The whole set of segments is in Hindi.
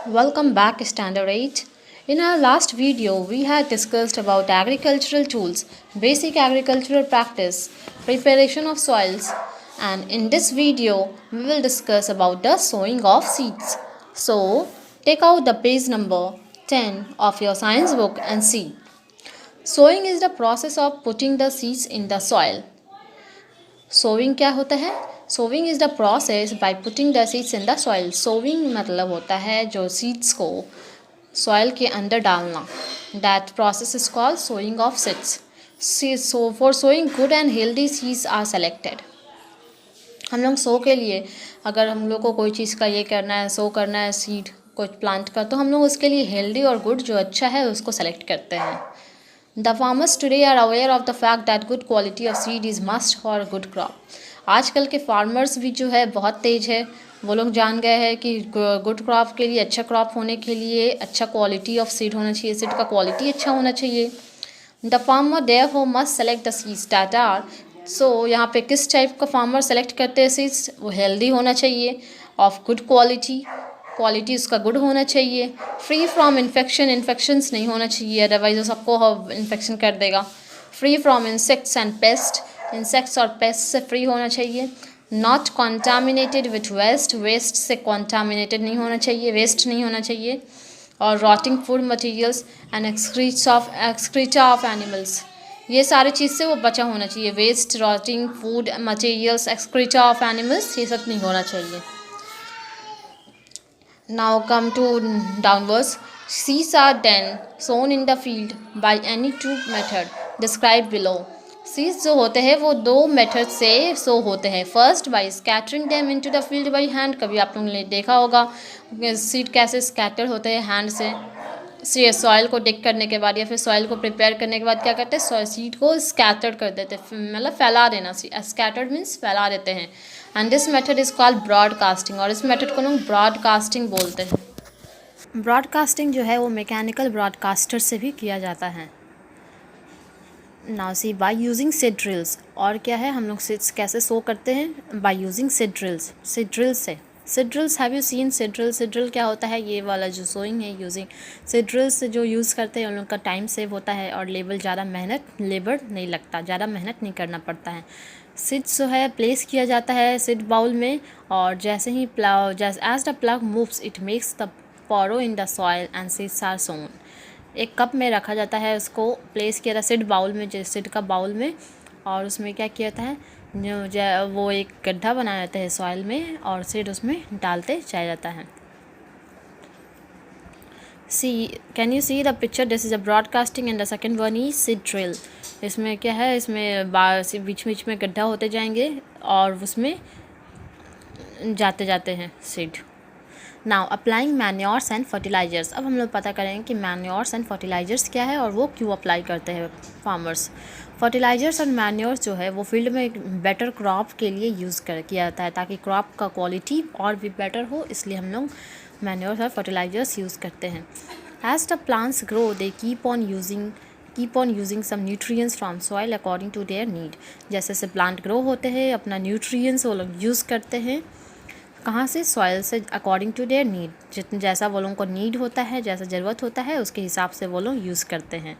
Welcome back Standard 8. In our last video, we had discussed about agricultural tools, basic agricultural practice, preparation of soils, and in this video, we will discuss about the sowing of seeds. So, take out the page number 10 of your science book and see. Sowing is the process of putting the seeds in the soil. Sowing क्या होता है? Sowing is the process by putting the seeds in the soil. Sowing मतलब होता है जो सीड्स को सॉइल के अंदर डालना. That process is called sowing of seeds. So for sowing good and healthy seeds are selected. हम लोग सो के लिए अगर हम लोग को कोई चीज़ का ये करना है, सो करना है सीड कुछ प्लांट का, तो हम लोग उसके लिए हेल्दी और गुड जो अच्छा है उसको सेलेक्ट करते हैं. The farmers today are aware of the fact that good quality of seed is must for a good crop. आजकल के फार्मर्स भी जो है बहुत तेज है. वो लोग जान गए हैं कि गुड क्रॉप के लिए, अच्छा क्रॉप होने के लिए अच्छा क्वालिटी ऑफ सीड होना चाहिए, सीड का क्वालिटी अच्छा होना चाहिए. The farmer therefore must select the seeds that are. सो यहाँ पे किस टाइप का फार्मर सेलेक्ट करते हैं सीड्स? वो हेल्दी होना चाहिए, ऑफ गुड क्वालिटी, क्वालिटी उसका गुड होना चाहिए, फ्री फ्रॉम इन्फेक्शन, इन्फेक्शंस नहीं होना चाहिए अदरवाइज वो सबको इन्फेक्शन कर देगा. Free from insects and pest, insects और पेस्ट से फ्री होना चाहिए. Not contaminated with waste, waste से कॉन्टामिनेटेड नहीं होना चाहिए, वेस्ट नहीं होना चाहिए. और rotting food materials and excreta of animals, ये सारे चीज़ से वो बचा होना चाहिए. Waste, rotting food materials, excreta of animals, ये सब नहीं होना चाहिए. Now come to downwards. Seeds are then sown in the field by any two method described below. Seeds जो होते हैं वो दो मेथड से सो होते हैं. First by scattering them into the field by hand. कभी आप लोगों ने देखा होगा सीड कैसे स्कैटर होते हैं हैंड से. सॉइल को डिग करने के बाद या फिर सॉइल को प्रिपेयर करने के बाद क्या करते हैं, सीड को स्कैटर्ड कर देते हैं, मतलब फैला देना. स्कैटर्ड मीन्स फैला देते हैं. And this method is called broadcasting, और इस मेथड को लोग ब्रॉडकास्टिंग बोलते हैं. ब्रॉडकास्टिंग जो है वो मैकेनिकल ब्रॉडकास्टर से भी किया जाता है. Now see bye using seed drills. और क्या है, हम लोग सीड्स कैसे सो करते हैं? By using seed drills, seed drill से. Seed drills, have you seen seed drill? Seed drill क्या होता है? ये वाला जो सोइंग है यूजिंग सीड ड्रिल से जो यूज़ करते हैं उन लोग का टाइम सेव होता है और ज़्यादा लेबर नहीं लगता, ज़्यादा मेहनत नहीं करना पड़ता है. सीड्स जो है प्लेस किया जाता है सीड बाउल में, और जैसे ही as the plough moves it makes the furrow in the soil and seeds are sown. एक कप में रखा जाता है, उसको प्लेस किया जाता है सीड बाउल में, जैसे सीड का बाउल में, और उसमें क्या किया जाता है, वो एक गड्ढा बना जाता है सॉइल में और सीड उसमें डालते जाया जाता है. See can you see the picture? This is a broadcasting and the second one is seed drill. इसमें क्या है, इसमें बीच बीच में गड्ढा होते जाएंगे और उसमें जाते जाते हैं seed. Now applying manures and fertilisers. अब हम लोग पता करेंगे कि मैन्योर्स एंड फर्टिलाइजर्स क्या है और वो क्यों अप्लाई करते हैं फार्मर्स. फर्टिलाइजर्स और मैन्योर्स जो है वो फील्ड में एक बेटर क्रॉप के लिए किया जाता है, ताकि क्रॉप का क्वालिटी और भी बेटर हो, इसलिए हम लोग मैन्योर्स और फर्टिलाइजर्स यूज़ करते हैं. As the plants grow they keep on using some nutrients from soil according to their need. जैसे जैसे प्लांट ग्रो होते हैं अपना न्यूट्रिएंट्स वो लोग यूज़ करते हैं. कहाँ से? सॉइल से. अकॉर्डिंग टू देयर नीड, जैसा वो लोगों को नीड होता है, जैसा ज़रूरत होता है, उसके हिसाब से वो लोग यूज़ करते हैं.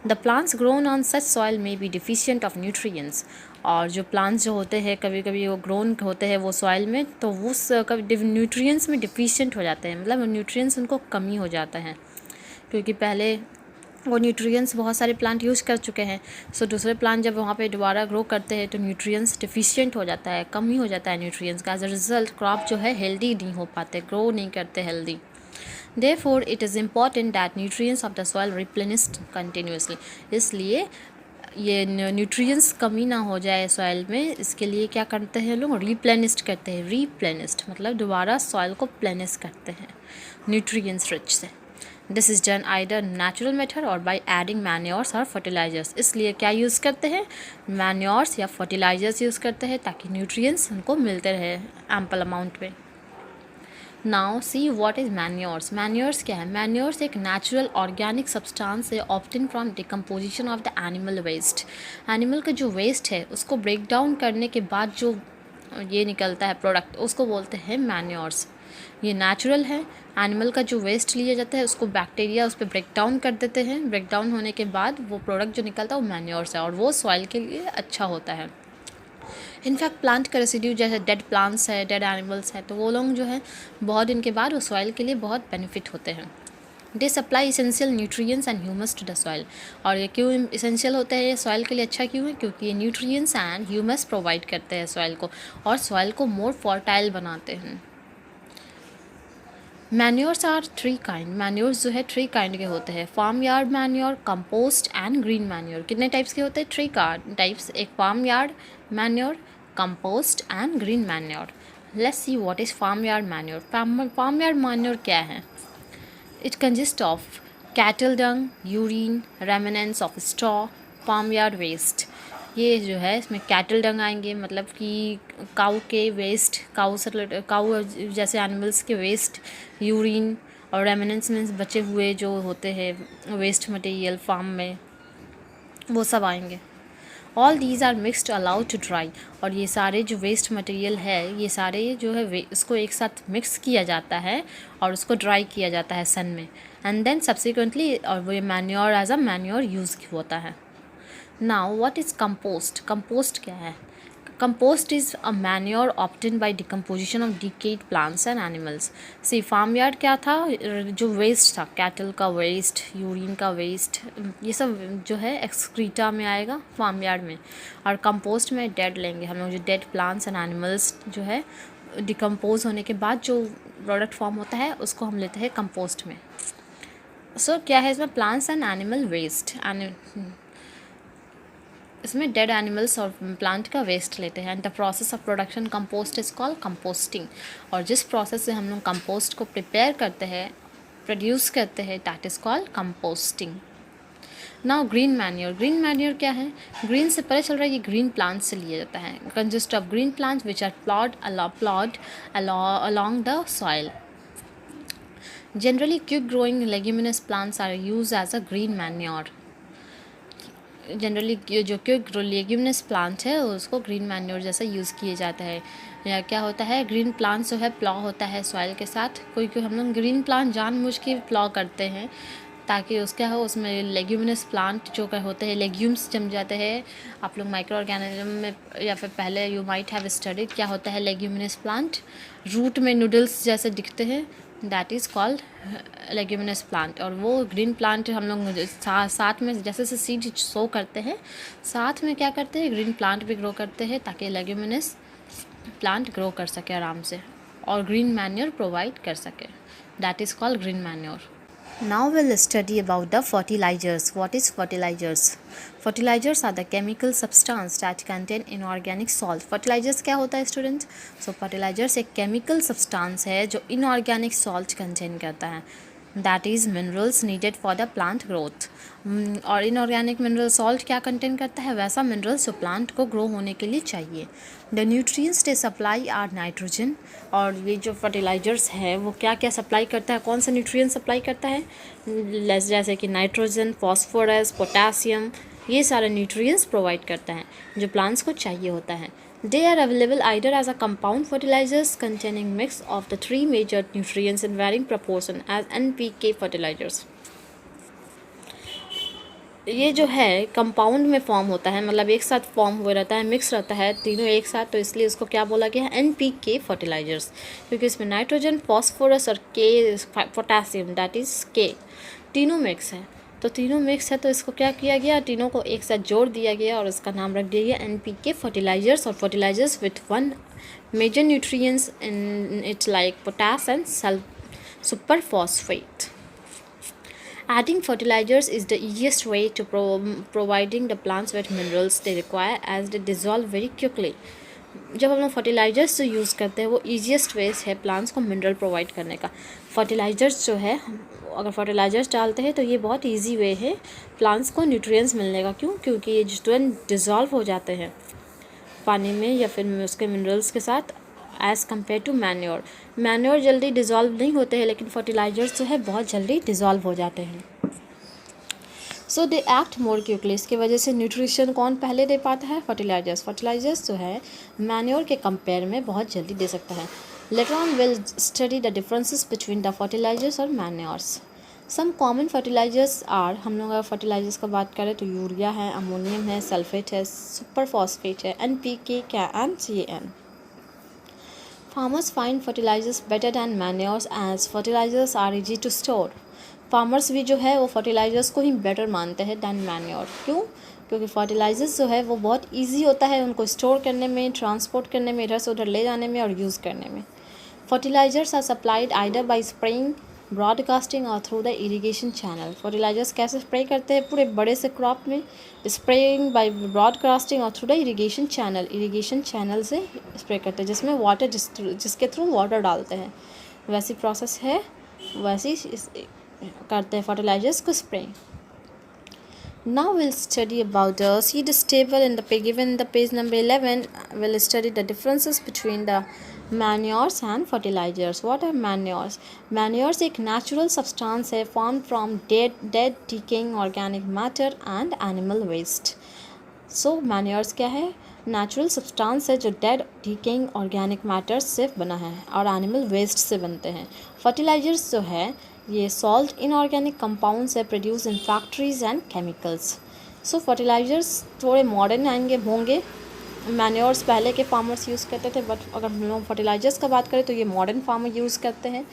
The plants grown on such soil में बी डिफिशिएंट ऑफ न्यूट्रिएंट्स. और जो प्लांट्स जो होते हैं कभी कभी वो ग्रोन होते हैं वो सॉइल में, तो वो कभी न्यूट्रिएंट्स में डिफिशिएंट हो जाते हैं, मतलब न्यूट्रिएंट्स उनको कमी हो जाता है, क्योंकि पहले वो न्यूट्रिएंट्स बहुत सारे प्लांट यूज़ कर चुके हैं. सो दूसरे प्लांट जब वहाँ पे दोबारा ग्रो करते हैं तो न्यूट्रिएंट्स डिफिशिएंट हो जाता है, कमी हो जाता है न्यूट्रिएंट्स का. एज अ रिजल्ट क्रॉप जो है हेल्दी नहीं हो पाते, ग्रो नहीं करते healthy. Therefore it is important that nutrients of the soil replenished continuously. इसलिए ये न्यूट्रिएंट्स कमी ना हो जाए सॉइल में, इसके लिए क्या करते हैं लोग? रिप्लेनिस्ड करते हैं. रिप्लेनिस्ड मतलब दोबारा सॉइल को प्लेनिश करते हैं न्यूट्रिएंट्स रिच से. This is done either natural method और बाय एडिंग मैन्योर्स और फर्टिलाइजर्स. इसलिए क्या यूज़ करते हैं? मैन्योर्स या फर्टिलाइजर्स यूज़ करते हैं, ताकि न्यूट्रिएंट्स उनको मिलते रहे एम्पल अमाउंट में. Now see what is manures. Manures क्या है? मैन्योर्स एक नेचुरल ऑर्गेनिक सब्सटेंस है obtain from decomposition of the animal waste. Animal का जो वेस्ट है उसको ब्रेक डाउन करने के बाद जो ये निकलता है प्रोडक्ट, उसको बोलते हैं मैन्योर्स. ये नेचुरल है। एनिमल का जो वेस्ट लिया जाता है उसको बैक्टीरिया उस पर ब्रेक डाउन कर देते हैं। ब्रेक डाउन होने के बाद वो प्रोडक्ट जो निकलता है वो मैन्योर्स है और वो सॉइल के लिए अच्छा होता है। इनफैक्ट प्लांट का रेसिड्यू जैसे डेड प्लांट्स है, डेड एनिमल्स है, तो वो लोग जो है बहुत दिन के बाद वो सॉइल के लिए बहुत बेनिफिट होते हैं। They supply essential nutrients and humus to the soil. और ये क्यों इसेंशियल होता है, ये सॉइल के लिए अच्छा क्यों है, क्योंकि ये न्यूट्रिएंट्स एंड ह्यूमस प्रोवाइड करते हैं सॉइल को और सॉइल को मोर फर्टाइल बनाते हैं। Manures are 3 kind. मैन्योर्स जो है 3 काइंड के होते हैं, farm yard manure, compost and green manure. कितने टाइप्स के होते हैं? 3 टाइप्स। एक farm yard manure, compost and green manure. Let's see what is farm yard manure. Farm yard manure क्या है? It consist of cattle dung, urine, remnants of straw, farm yard waste. ये जो है इसमें कैटल डंग आएंगे, मतलब कि काऊ के वेस्ट, काऊ जैसे एनिमल्स के वेस्ट, यूरिन और रेमिनेंट्स मीन्स बचे हुए जो होते हैं वेस्ट मटेरियल फार्म में, वो सब आएंगे। All these are mixed allowed to dry. और ये सारे जो वेस्ट मटेरियल है, ये सारे जो है इसको एक साथ मिक्स किया जाता है और उसको ड्राई किया जाता है सन में, एंड देन सब्सिक्वेंटली और वो manure as a manure use होता है। Now what is compost? Compost क्या है? Compost is a manure obtain by decomposition of decayed plants and animals. See farm yard क्या था? जो वेस्ट था, कैटल का वेस्ट, यूरिन का वेस्ट, ये सब जो है एक्सक्रीटा में आएगा फार्म यार्ड में। और कंपोस्ट में डेड लेंगे हम लोग, जो डेड प्लांट्स एंड एनिमल्स जो है डिकम्पोज होने के बाद जो प्रोडक्ट फॉर्म होता है उसको हम लेते हैं कंपोस्ट में। सो क्या है इसमें? प्लांट्स एंड एनिमल वेस्ट, इसमें डेड एनिमल्स और प्लांट का वेस्ट लेते हैं। And the process of production compost is called composting. और जिस प्रोसेस से हम लोग कंपोस्ट को प्रिपेयर करते हैं, प्रोड्यूस करते हैं, that is called composting. Now green manure. Green manure क्या है? ग्रीन से पता चल रहा है ये ग्रीन प्लांट से लिया जाता है। Consist of green plants which are ploughed along the soil. Generally, quick growing leguminous plants are used as a green manure. Generally जो क्विक लेग्यूमिनस प्लांट है उसको ग्रीन मैन्योर जैसा यूज़ किया जाता है। या क्या होता है, ग्रीन प्लांट जो है प्लॉ होता है सॉइल के साथ। कोई हम लोग ग्रीन प्लांट जानबूझ के प्लॉ करते हैं ताकि उसका हो उसमें लेग्यूमिनस प्लांट जो होते हैं, लेग्यूम्स जम जाते हैं। आप लोग माइक्रो ऑर्गेनिज्म में या फिर पहले यू माइट हैव स्टडीड क्या होता है लेग्यूमिनस प्लांट। रूट में नूडल्स जैसे दिखते हैं, that is called leguminous plant. और वो ग्रीन प्लांट हम लोग साथ में जैसे जैसे सीड सो करते हैं, साथ में क्या करते हैं, ग्रीन प्लांट भी ग्रो करते हैं ताकि लेग्यूमिनस प्लांट ग्रो कर सके आराम से और ग्रीन मैन्योर प्रोवाइड कर सके, that is called green manure. Now we'll study about the fertilizers. What is fertilizers? Fertilizers are the chemical substance that contain inorganic salt. Fertilizers क्या होता है स्टूडेंट? So fertilizers एक chemical substance है जो inorganic salt contain करता है, that is minerals needed for the plant growth. और inorganic mineral salt क्या कंटेन करता है? वैसा मिनरल्स जो प्लांट को ग्रो होने के लिए चाहिए। The nutrients they supply are nitrogen. और ये जो फर्टिलाइजर्स है वो क्या क्या सप्लाई करता है? कौन सा न्यूट्रिएंट सप्लाई करता है? जैसे कि नाइट्रोजन, फॉस्फोरस, पोटासियम, ये सारे न्यूट्रिएंट्स प्रोवाइड करता है जो प्लांट्स को चाहिए होता है। They are available either as a compound fertilizers containing mix of the 3 major nutrients in varying proportion as NPK fertilizers. ये जो है कंपाउंड में फॉर्म होता है, मतलब एक साथ फॉर्म हो रहता है, मिक्स रहता है तीनों एक साथ, तो इसलिए इसको क्या बोला गया है? NPK फर्टिलाइजर्स, क्योंकि इसमें नाइट्रोजन, फॉस्फोरस और पोटासियम, दैट इज़ के, तीनों मिक्स है। तो तीनों मिक्स है तो इसको क्या किया गया? तीनों को एक साथ जोड़ दिया गया और इसका नाम रख दिया गया NPK फर्टिलाइजर्स। और fertilisers with 1 major nutrients in its like potash and super phosphate. Adding fertilizers is the easiest way to providing the plants with minerals they require as they dissolve very quickly. जब हम लोग फर्टिलाइजर्स जो यूज़ करते हैं वो ईजीएस्ट वे है प्लांट्स को मिनरल प्रोवाइड करने का। फर्टिलाइजर्स जो है, अगर फर्टिलाइजर्स डालते हैं तो ये बहुत इजी वे है प्लांट्स को न्यूट्रिएंट्स मिलने का। क्यों? क्योंकि ये तुरंत डिज़ोल्व हो जाते हैं पानी में या फिर उसके मिनरल्स के साथ, as compare to manure. Manure जल्दी डिज़ोल्व नहीं होते हैं, लेकिन फर्टिलाइजर्स जो है बहुत जल्दी डिज़ोल्व हो जाते हैं। सो दे एक्ट मोर क्विकली। इसकी वजह से न्यूट्रिशन कौन पहले दे पाता है? फर्टिलाइजर्स। फर्टिलाइजर्स जो है मैन्योर के कंपेयर में बहुत जल्दी दे सकता है। Later on we'll study the differences between the fertilizers और manures. Some common fertilizers are, हम लोग अगर fertilizers का बात करें तो यूरिया है, अमोनियम है, सल्फेट है, सुपर फॉस्फेट है, NPK and CAN. Farmers find fertilizers better than manures as fertilizers are easy to store. Farmers भी जो है वो फर्टिलाइज़र्स को ही बेटर मानते हैं दैन मैन्योर. क्यों? क्योंकि फर्टिलाइज़र्स जो है वो बहुत इजी होता है उनको स्टोर करने में, ट्रांसपोर्ट करने में, इधर से उधर ले जाने में और यूज़ करने में. Fertilisers are supplied either by spraying, broadcasting और through the irrigation channel. Fertilisers कैसे स्प्रे करते हैं पूरे बड़े से क्रॉप में? स्प्रेइंग बाय ब्रॉडकास्टिंग और through the irrigation channel. Irrigation channel से स्प्रे करते हैं जिसमें वाटर जिसके थ्रू वाटर डालते हैं. वैसी प्रोसेस है, वैसी करते हैं फर्टिलाइजर्स को spray. Now we'll study about the seeds table in the given in the page number 11. We'll study the differences between the manures and fertilizers. What are manures? Manures एक natural substance है formed from dead decaying organic matter and animal waste. So manures क्या है? नेचुरल सब्सटेंस है जो डेड डीकेइंग ऑर्गेनिक मैटर से बना है और एनिमल वेस्ट से बनते हैं. फर्टिलाइजर्स जो है ये सॉल्ट इनऑर्गेनिक कंपाउंड्स है produce in factories and chemicals. So fertilisers थोड़े मॉडर्न होंगे. मैन्योर्स पहले के फार्मर्स यूज़ करते थे, बट अगर हम लोग फर्टिलाइजर्स का बात करें तो ये मॉडर्न फार्मर यूज़ करते हैं.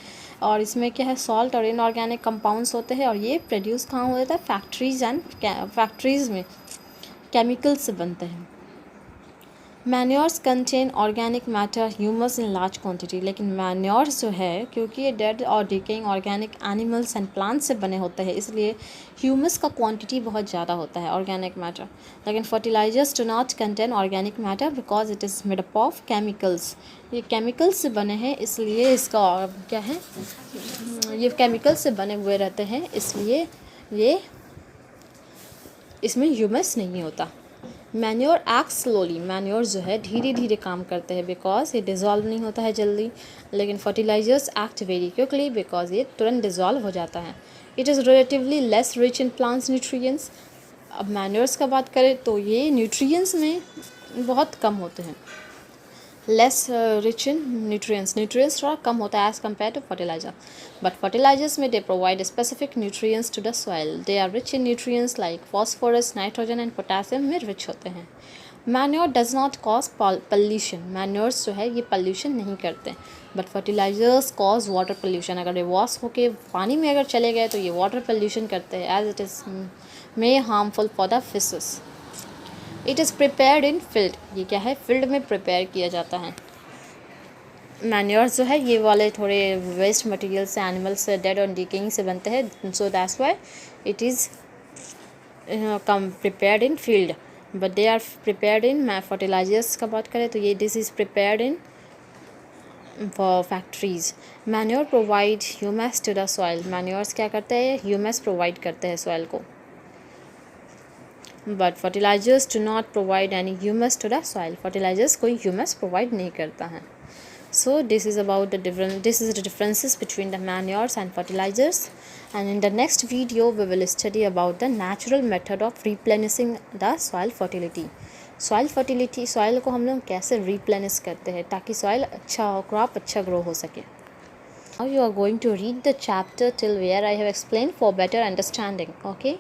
और इसमें क्या है, सॉल्ट और इनऑर्गेनिक कंपाउंड्स होते हैं और ये प्रोड्यूस कहाँ होता है? फैक्ट्रीज़ में केमिकल्स से बनते हैं. Manures contain organic matter humus in large quantity. लेकिन मैन्योर्स जो है क्योंकि ये डेड और decaying organic animals and plants से बने होते हैं इसलिए ह्यूमस का क्वांटिटी बहुत ज़्यादा होता है ऑर्गेनिक मैटर. लेकिन fertilisers do not contain organic matter because it is made up of chemicals. ये केमिकल्स से बने हैं इसलिए इसका क्या है, ये केमिकल्स से बने हुए रहते हैं इसलिए ये इसमें ह्यूमस नहीं होता. Manure act slowly. मैन्योर जो है धीरे धीरे काम करते हैं बिकॉज ये डिज़ोल्व नहीं होता है जल्दी. लेकिन fertilisers act very quickly because ये तुरंत डिज़ोल्व हो जाता है. It is relatively less rich in plants nutrients. अब मैन्योर्स का बात करें तो ये न्यूट्रिएंट्स में बहुत कम होते हैं. लेस रिच इन न्यूट्रिएंट्स थोड़ा कम होता है as compare to fertiliser. But fertilisers में they provide specific nutrients to the soil. They are rich in nutrients like phosphorus, nitrogen and potassium में रिच होते हैं. Manure does not cause pollution. Manures जो है ये पॉल्यूशन नहीं करते. But fertilisers cause water pollution. अगर ये वॉश होके पानी में अगर चले गए तो ये वाटर पोल्यूशन करते हैं as it is may harmful for the fishes. It is prepared in field. ये क्या है, फील्ड में प्रिपेयर किया जाता है. मैन्योर्स जो है ये वाले थोड़े वेस्ट मटेरियल से, एनिमल से, डेड और डिकेइंग से बनते हैं. So that's why it is come prepared in field. But they are prepared in fertilisers का बात करें तो ये this is prepared in for factories. Manure provide humus to the soil. Manures क्या करते हैं, ह्यूमस प्रोवाइड करते हैं सॉइल को. But fertilisers do not provide any humus to the soil. Fertilisers कोई ह्यूमस प्रोवाइड नहीं करता है. So this is about the differences between the manures and fertilizers, and in the next video we will study about the natural method of replenishing the soil fertility. soil को हम लोग कैसे replenish करते हैं ताकि soil अच्छा हो, crop अच्छा grow हो सके. Now you are going to read the chapter till where I have explained for better understanding. Okay.